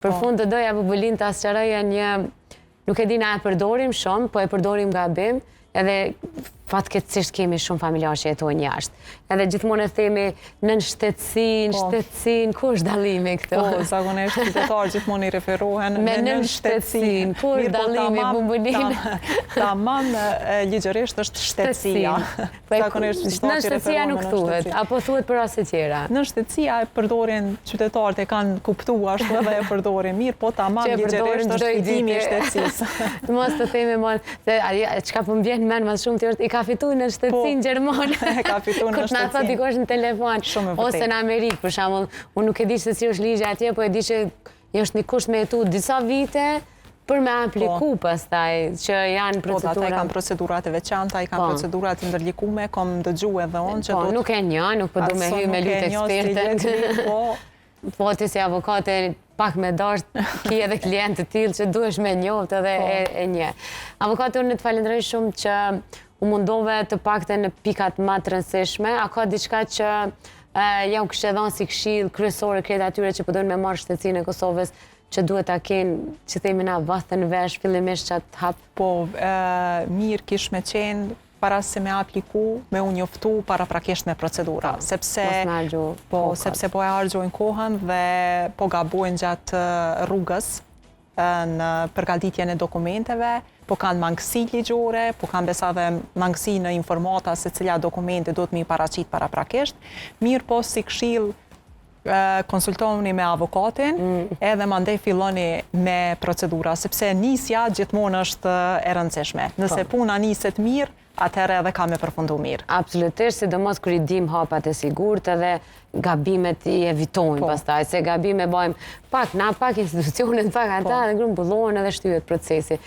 Për fund të doja Bubullin të asqaroja një, nuk e di na e përdorim shumë, po e përdorim gabim, edhe fatkeqësisht kemi shumë familjarë që jetojnë jashtë. Edhe gjithmonë e themi nën shtetësinë, ku është dallimi këtu? Po, zakonisht qytetarë gjithmonë i referohen me nën shtetësinë. Ku është dallimi Bubullin? Tamam ligjërisht është shtetësia. Nën shtetësia nuk thuhet, apo thuhet për raste tjera? Nën shtetësia e përdorin qytetarët, e kanë kuptuar ashtu edhe e përdorin mirë, po tamam ligjërisht është fitimi i shtetësisë. Mos të themi mon, se çka po më vjen mend më shumë ti i ka fituar në shtetësinë gjermane. Ka fituar në shtetësinë. Kur na thot dikush në telefon ose në Amerikë për shembull, unë nuk e di se si është ligji atje, po e di që është një kusht me jetu disa vite për me apliku pastaj që janë procedura. Po, ata kanë procedurat e veçanta, i kanë procedurat e ndërlikume, kom dëgju edhe unë që nuk e një, nuk po du me hy me lutë ekspertën. Po, ti si avokate pak me dasht, ki edhe klient të tillë që duhesh me njoft edhe e një. Avokate, unë të falenderoj shumë që u mundove të pakte në pikat ma të rëndësishme. A ka diçka që ja u kështë edhon si këshill kryesore krejt atyre që përdojnë me marrë shtetësinë e Kosovës, që duhet ta kenë, që themi na vathën vesh, fillimisht që atë hap? Po, mirë kish me qenë, para se me apliku, me u njoftu para prakisht me procedura. Sepse po e hargjojnë kohën dhe po gabojnë gjatë rrugës në përgatitjen e dokumenteve, po kanë mangësi ligjore, po kanë besa dhe mangësi në informata se cila dokumente do të mi paraqit para prakisht. Mirë po si këshill konsultohuni me avokatin edhe mandej filloni me procedura, sepse nisja gjithmonë është e rëndësishme. Nëse puna niset mirë, atëherë edhe ka me përfundu mirë. Absolutisht, sidomos kur i dim hapat e sigurt edhe gabimet i evitojnë pastaj, se gabime bëjmë pak na, pak institucionet, pak ata, edhe grumbullohen edhe shtyhet procesi.